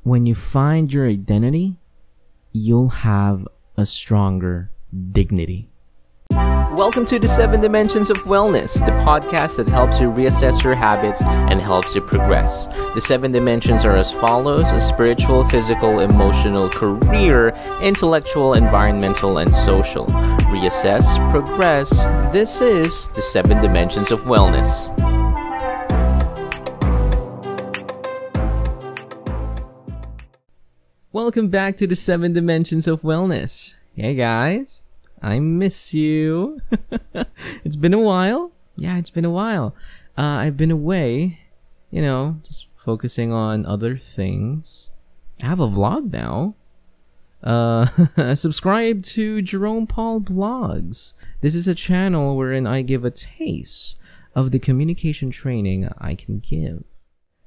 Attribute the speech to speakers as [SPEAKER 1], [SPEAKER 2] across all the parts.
[SPEAKER 1] when you find your identity, you'll have a stronger dignity. Welcome to the 7 Dimensions of Wellness, the podcast that helps you reassess your habits and helps you progress. The 7 dimensions are as follows: spiritual, physical, emotional, career, intellectual, environmental, and social. Reassess, progress. This is the 7 Dimensions of Wellness. Welcome back to the 7 Dimensions of Wellness. Hey guys. I miss you. It's been a while. Yeah, it's been a while. I've been away, just focusing on other things. I have a vlog now. Subscribe to Jerome Paul Blogs. This is a channel wherein I give a taste of the communication training I can give.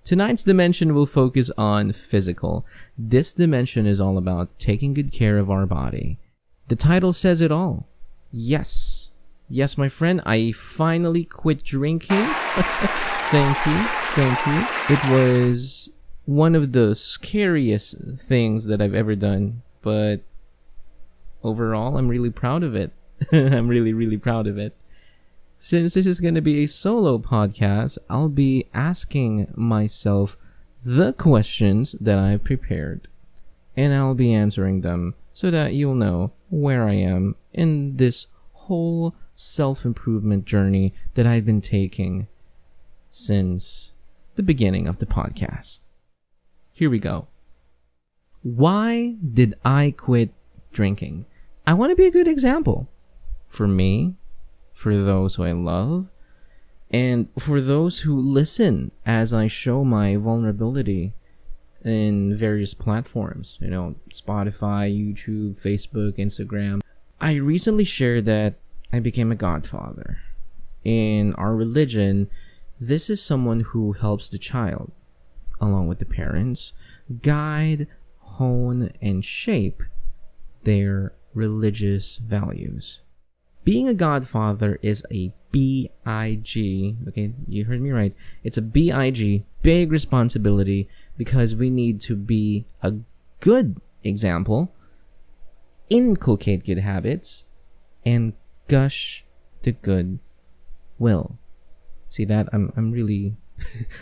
[SPEAKER 1] Tonight's dimension will focus on physical. This dimension is all about taking good care of our body. The title says it all. Yes, my friend, I finally quit drinking. Thank you. It was one of the scariest things that I've ever done, but overall, I'm really proud of it. I'm really proud of it. Since this is going to be a solo podcast, I'll be asking myself the questions that I prepared, and I'll be answering them so that you'll know where I am in this whole self-improvement journey that I've been taking since the beginning of the podcast. Here we go. Why did I quit drinking? I want to be a good example for me, for those who I love, and for those who listen as I show my vulnerability in various platforms, Spotify, YouTube, Facebook, Instagram. I recently shared that I became a godfather. In our religion, this is someone who helps the child, along with the parents, guide, hone, and shape their religious values. Being a godfather is a B-I-G, okay, you heard me right. It's a B-I-G, big responsibility, because we need to be a good example, inculcate good habits, and gush the good will. See that? I'm really,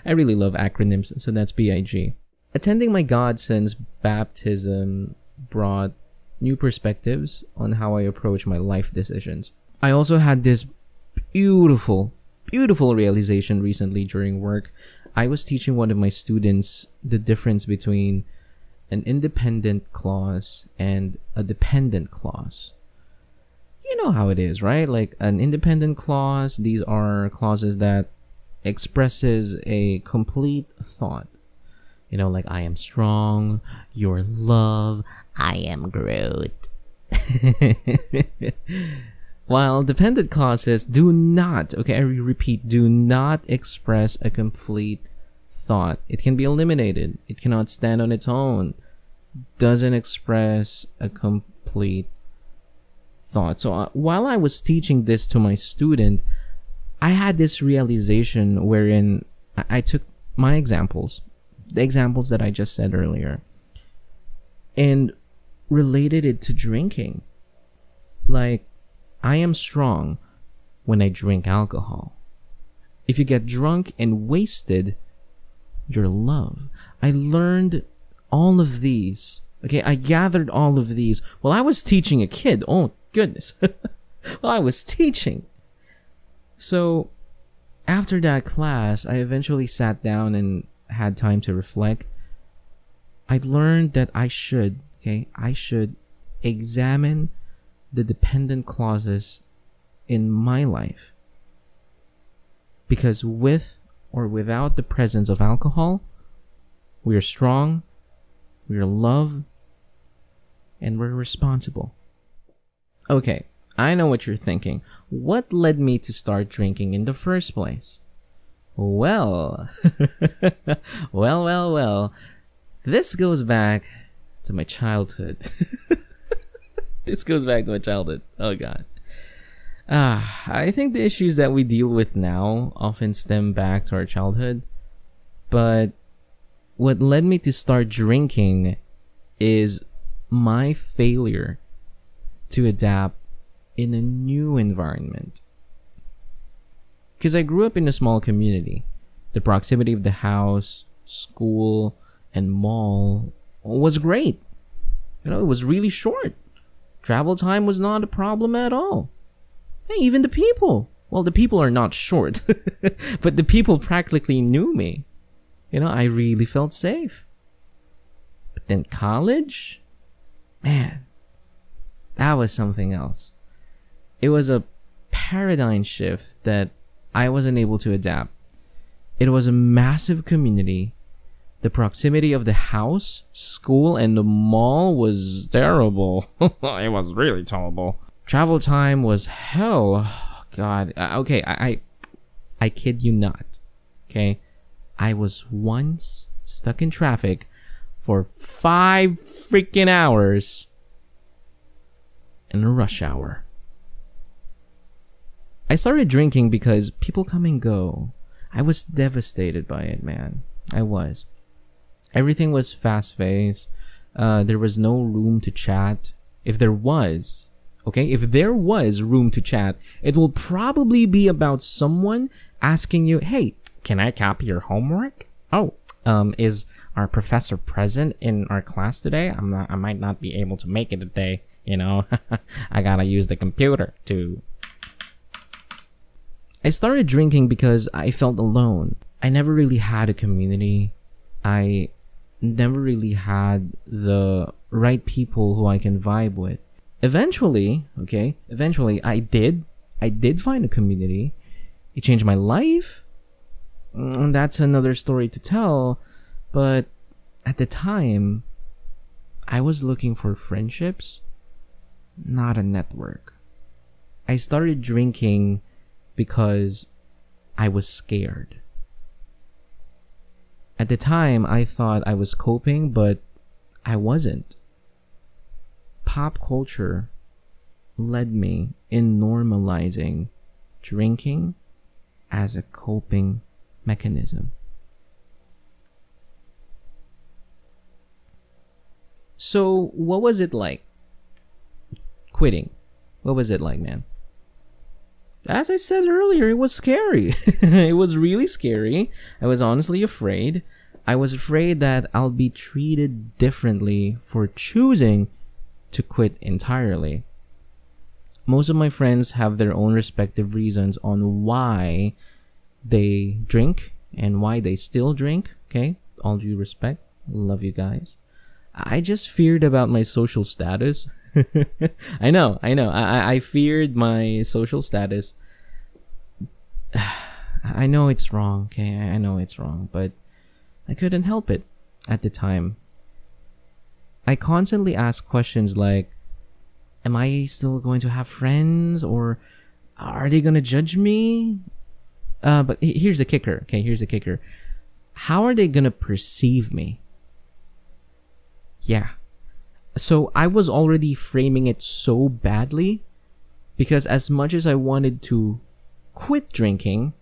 [SPEAKER 1] I really love acronyms, so that's B-I-G. Attending my godson's baptism brought new perspectives on how I approach my life decisions. I also had this beautiful realization recently during work. I was teaching one of my students the difference between an independent clause and a dependent clause. You know how it is, right? Like an independent clause, these are clauses that expresses a complete thought. Like I am strong, you're love, I am Groot. While dependent clauses do not, okay, I repeat, do not express a complete thought. It can be eliminated. It cannot stand on its own. Doesn't express a complete thought. So while I was teaching this to my student, I had this realization wherein I took my examples, the examples that I just said earlier, and related it to drinking. Like, I am strong when I drink alcohol. If you get drunk and wasted, you're love. I learned all of these. Okay, I gathered all of these while I was teaching a kid. Oh, goodness. While I was teaching. So, after that class, I eventually sat down and had time to reflect. I learned that I should examine the dependent clauses in my life, because with or without the presence of alcohol, we are strong, we are love, and we're responsible. Okay, I know what you're thinking. What led me to start drinking in the first place? Well, well, this goes back to my childhood. Oh God. I think the issues that we deal with now often stem back to our childhood, but what led me to start drinking is my failure to adapt in a new environment. Because I grew up in a small community. The proximity of the house, school, and mall was great. It was really short. Travel time was not a problem at all. Hey, even the people. Well, the people are not short, but the people practically knew me. I really felt safe. But then college? Man, that was something else. It was a paradigm shift that I wasn't able to adapt. It was a massive community. The proximity of the house, school, and the mall was terrible. It was really terrible. Travel time was hell. God. Okay, I kid you not. Okay, I was once stuck in traffic for 5 freaking hours in a rush hour. I started drinking because people come and go. I was devastated by it, man. I was. Everything was fast-paced. There was no room to chat. If there was room to chat, it will probably be about someone asking you, "Hey, can I copy your homework? Oh, is our professor present in our class today? I might not be able to make it today. I gotta use the computer to." I started drinking because I felt alone. I never really had a community. I never really had the right people who I can vibe with. Eventually, I did find a community. It changed my life. And that's another story to tell. But at the time, I was looking for friendships, not a network. I started drinking because I was scared. At the time, I thought I was coping, but I wasn't. Pop culture led me in normalizing drinking as a coping mechanism. So, what was it like? Quitting. What was it like, man? As I said earlier, it was scary. It was really scary. I was honestly afraid. I was afraid that I'll be treated differently for choosing to quit entirely. Most of my friends have their own respective reasons on why they drink and why they still drink. Okay, all due respect. Love you guys. I just feared about my social status. I know. I feared my social status. I know it's wrong, okay? I know it's wrong, but I couldn't help it at the time. I constantly asked questions like, am I still going to have friends? Or are they going to judge me? But here's the kicker, okay? Here's the kicker. How are they going to perceive me? Yeah. So I was already framing it so badly because as much as I wanted to quit drinking,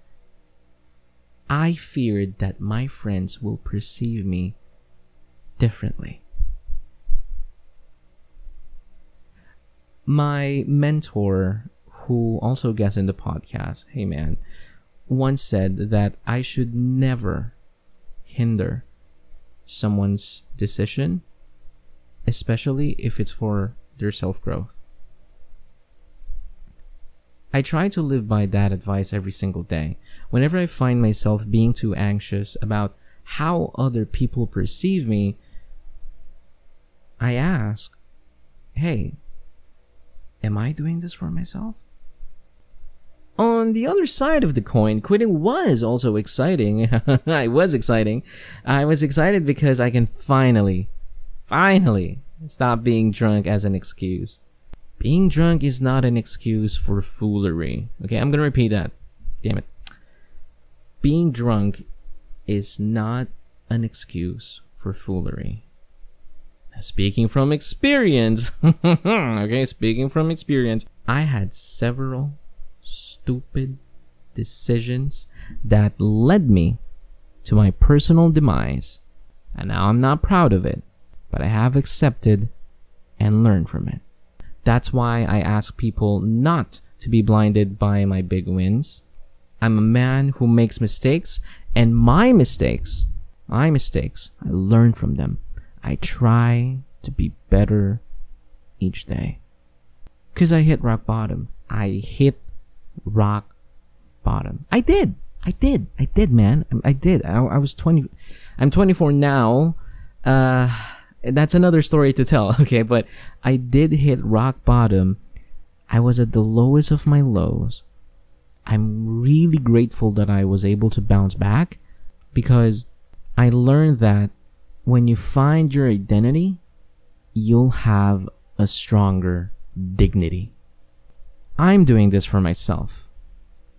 [SPEAKER 1] I feared that my friends will perceive me differently. My mentor, who also guests in the podcast, hey man, once said that I should never hinder someone's decision, especially if it's for their self-growth. I try to live by that advice every single day. Whenever I find myself being too anxious about how other people perceive me, I ask, hey, am I doing this for myself? On the other side of the coin, quitting was also exciting. I was excited because I can finally stop being drunk as an excuse. Being drunk is not an excuse for foolery. Okay, I'm gonna repeat that. Damn it. Being drunk is not an excuse for foolery. Speaking from experience, okay, speaking from experience, I had several stupid decisions that led me to my personal demise. And now I'm not proud of it, but I have accepted and learned from it. That's why I ask people not to be blinded by my big wins. I'm a man who makes mistakes, and my mistakes, I learn from them. I try to be better each day. Because I hit rock bottom. I hit rock bottom. I did, man. I did. I was 20. I'm 24 now. That's another story to tell, okay? But I did hit rock bottom. I was at the lowest of my lows. I'm really grateful that I was able to bounce back, because I learned that when you find your identity, you'll have a stronger dignity. I'm doing this for myself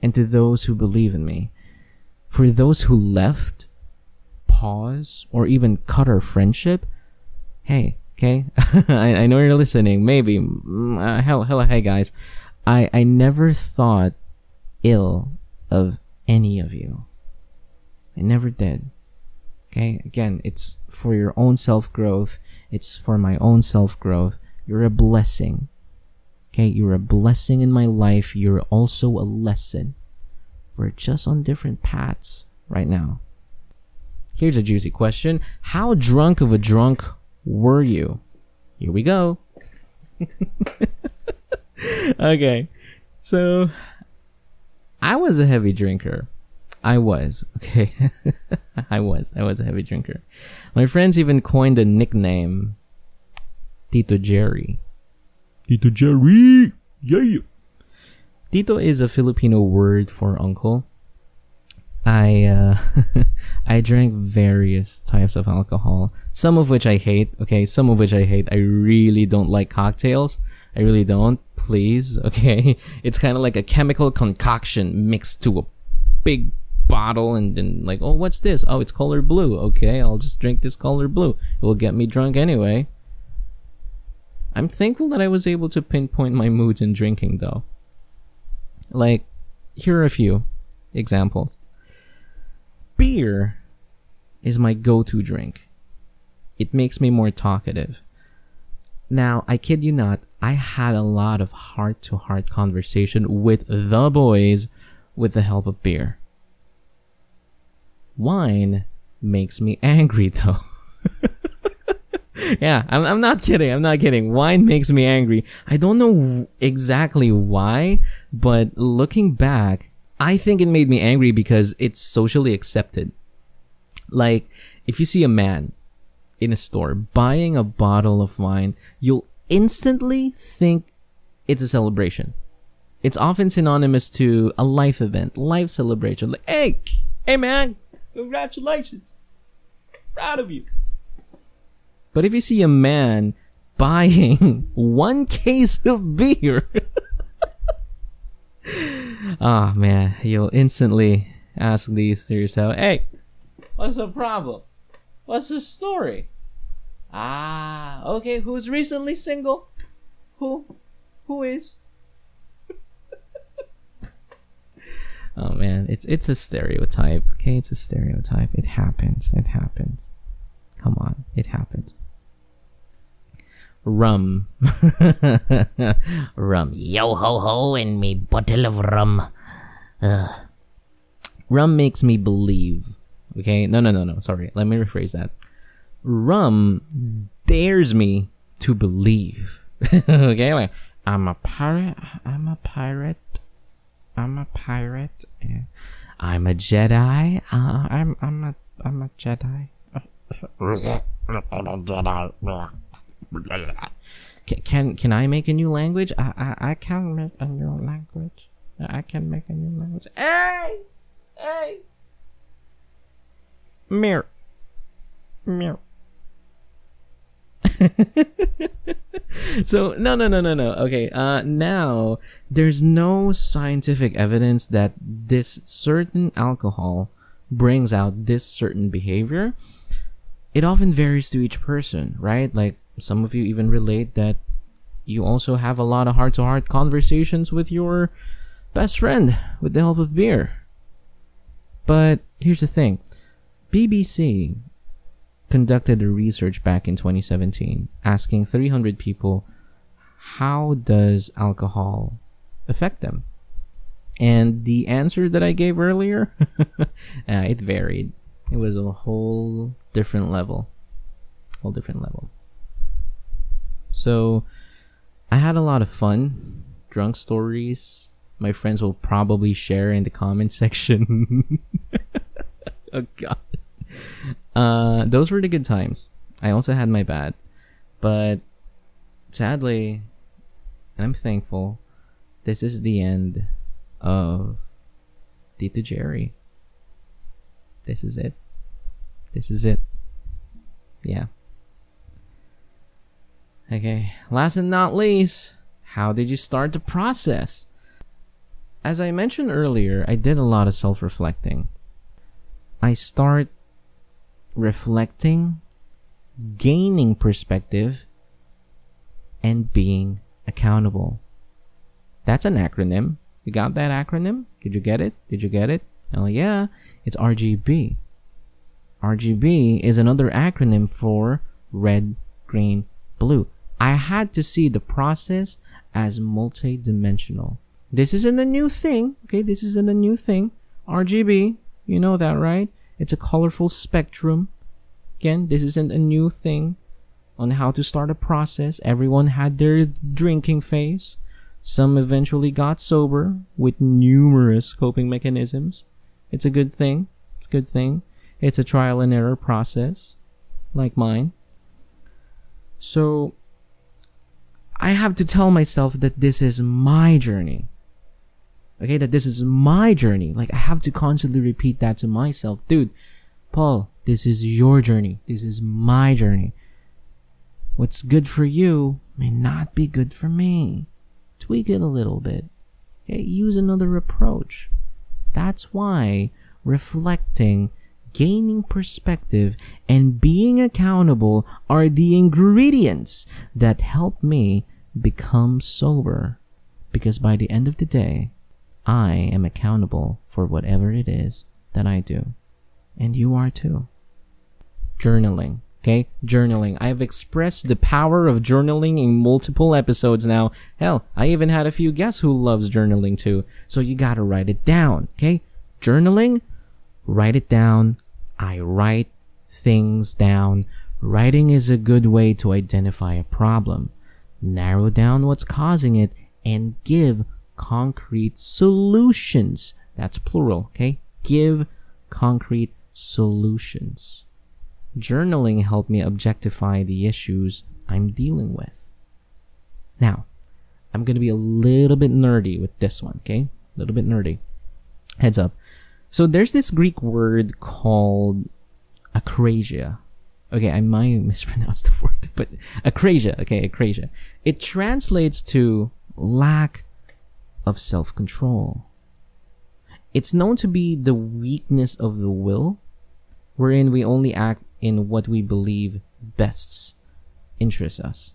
[SPEAKER 1] and to those who believe in me. For those who left, pause, or even cut our friendship, hey, okay, I know you're listening, maybe, hey guys, I never thought ill of any of you. I never did. Okay, again, it's for your own self-growth. It's for my own self-growth. You're a blessing. Okay, you're a blessing in my life. You're also a lesson. We're just on different paths right now. Here's a juicy question. How drunk of a drunk were you? Here we go. Okay, so I was a heavy drinker. I was, okay. I was a heavy drinker. My friends even coined a nickname, Tito Jerry. Tito Jerry! Yeah! Tito is a Filipino word for uncle. I drank various types of alcohol, some of which I hate, okay, some of which I hate. I really don't like cocktails. I really don't, please, okay? It's kind of like a chemical concoction mixed to a big bottle and then like, oh, what's this? Oh, it's color blue. Okay, I'll just drink this color blue. It will get me drunk anyway. I'm thankful that I was able to pinpoint my moods in drinking though. Like, here are a few examples. Beer is my go-to drink. It makes me more talkative. Now, I kid you not, I had a lot of heart-to-heart conversation with the boys with the help of beer. Wine makes me angry though. Yeah, I'm not kidding. Wine makes me angry. I don't know exactly why, but looking back, I think it made me angry because it's socially accepted. Like, if you see a man in a store buying a bottle of wine, you'll instantly think it's a celebration. It's often synonymous to a life event, life celebration. Like, hey man, congratulations. Proud of you. But if you see a man buying 1 case of beer, oh man, you'll instantly ask these to yourself, hey, what's the problem? What's the story? Okay, who's recently single? Who is? Oh man, it's a stereotype, okay? It's a stereotype. It happens. Come on, it happens. Rum. Rum. Yo ho ho and me bottle of rum. Rum makes me believe. Okay? No. Sorry. Let me rephrase that. Rum dares me to believe. Okay? Like, I'm a pirate. Yeah. I'm a Jedi. I'm a Jedi. Can I make a new language? I can make a new language. I can make a new language. Hey! Mirror. So, no. Okay, now, there's no scientific evidence that this certain alcohol brings out this certain behavior. It often varies to each person, right? Like, some of you even relate that you also have a lot of heart-to-heart conversations with your best friend with the help of beer. But here's the thing. BBC conducted a research back in 2017 asking 300 people, how does alcohol affect them? And the answers that I gave earlier, it varied. It was a whole different level. So I had a lot of fun. Drunk stories my friends will probably share in the comment section. Oh god. Those were the good times. I also had my bad. But sadly, and I'm thankful, this is the end of Tito Jerry. This is it. Yeah. Okay, last and not least, how did you start the process? As I mentioned earlier, I did a lot of self-reflecting. I start reflecting, gaining perspective, and being accountable. That's an acronym. You got that acronym? Did you get it? Oh yeah, it's RGB. RGB is another acronym for red, green, blue. I had to see the process as multi-dimensional. This isn't a new thing, okay? This isn't a new thing. RGB, you know that, right? It's a colorful spectrum. Again, this isn't a new thing on how to start a process. Everyone had their drinking phase. Some eventually got sober with numerous coping mechanisms. It's a good thing. It's a trial and error process, like mine. So, I have to tell myself that this is my journey. Okay, that this is my journey. Like, I have to constantly repeat that to myself. Dude, Paul, this is your journey. This is my journey. What's good for you may not be good for me. Tweak it a little bit. Okay, use another approach. That's why reflecting, gaining perspective, and being accountable are the ingredients that help me become sober. Because by the end of the day, I am accountable for whatever it is that I do. And you are too. Journaling. Okay? Journaling. I've expressed the power of journaling in multiple episodes now. Hell, I even had a few guests who loves journaling too. So you gotta write it down. Okay? Journaling, write it down. I write things down. Writing is a good way to identify a problem, narrow down what's causing it, and give concrete solutions. That's plural, okay? Give concrete solutions. Journaling helped me objectify the issues I'm dealing with. Now, I'm gonna be a little bit nerdy with this one, okay? A little bit nerdy. Heads up. So there's this Greek word called akrasia. Okay, I might mispronounce the word, but akrasia, okay, akrasia. It translates to lack of self-control. It's known to be the weakness of the will, wherein we only act in what we believe best interests us.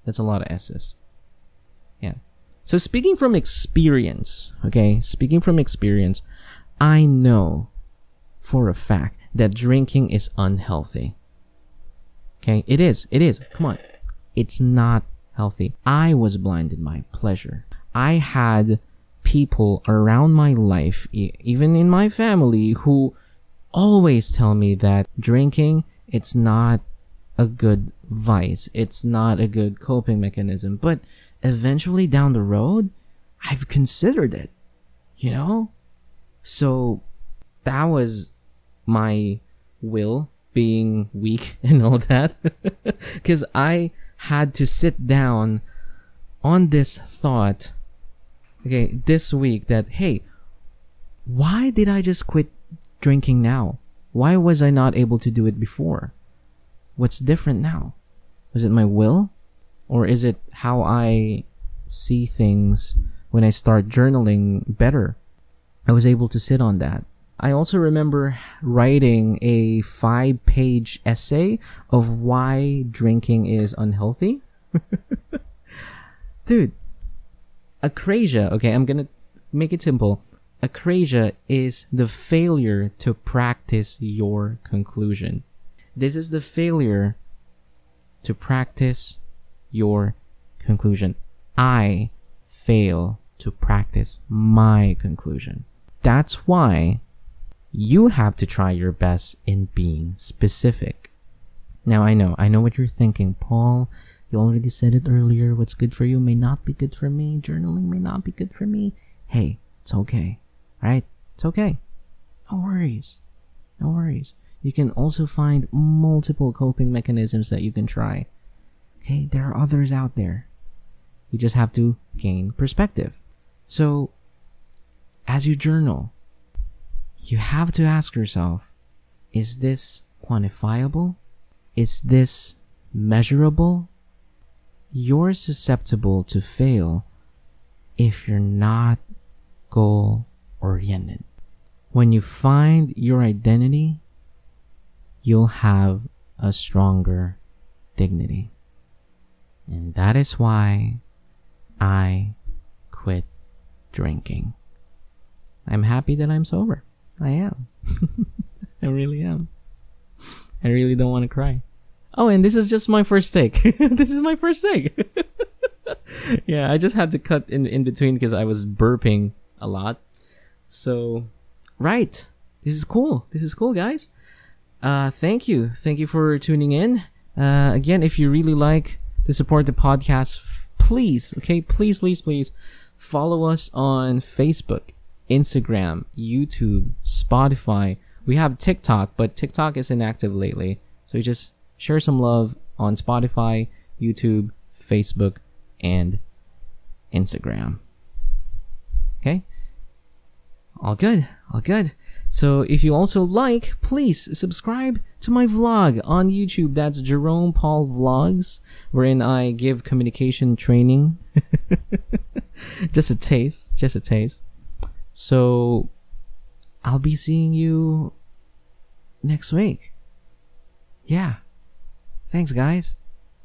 [SPEAKER 1] That's a lot of S's. Yeah. So speaking from experience, okay, I know for a fact that drinking is unhealthy. Okay, it is. Come on. It's not healthy. I was blinded by pleasure. I had people around my life, even in my family, who always tell me that drinking, it's not a good vice. It's not a good coping mechanism. But eventually down the road, I've considered it, you know? So that was my will being weak and all that. Because I had to sit down on this thought, okay, this week that, hey, why did I just quit drinking now? Why was I not able to do it before? What's different now? Was it my will? Or is it how I see things when I start journaling better? I was able to sit on that. I also remember writing a 5-page essay of why drinking is unhealthy. Dude, akrasia, okay, I'm gonna make it simple. Akrasia is the failure to practice your conclusion. This is the failure to practice your conclusion. I fail to practice my conclusion. That's why you have to try your best in being specific. Now, I know what you're thinking. Paul, you already said it earlier. What's good for you may not be good for me. Journaling may not be good for me. Hey, it's okay. Right? It's okay. No worries. No worries. You can also find multiple coping mechanisms that you can try. Okay, there are others out there. You just have to gain perspective. So, as you journal, you have to ask yourself, is this quantifiable? Is this measurable? You're susceptible to fail if you're not goal-oriented. When you find your identity, you'll have a stronger dignity. And that is why I quit drinking. I'm happy that I'm sober. I am. I really am. I really don't want to cry. Oh, and this is just my first take. This is my first take. Yeah, I just had to cut in between because I was burping a lot. So, right. This is cool. This is cool, guys. Thank you. Thank you for tuning in. Again, if you really like to support the podcast, please follow us on Facebook, Instagram, YouTube, Spotify. We have TikTok, but TikTok is inactive lately. So you just share some love on Spotify, YouTube, Facebook, and Instagram. Okay? All good. So if you also like, please subscribe to my vlog on YouTube. That's Jerome Paul Vlogs, wherein I give communication training. Just a taste. So I'll be seeing you next week. Yeah. Thanks, guys.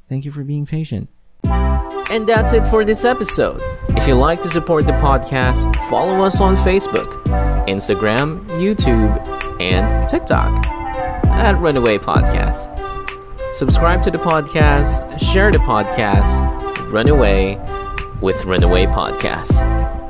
[SPEAKER 1] Thank you for being patient. And that's it for this episode. If you'd like to support the podcast, follow us on Facebook, Instagram, YouTube, and TikTok at Runaway Podcast. Subscribe to the podcast, share the podcast, run away with Runaway Podcast.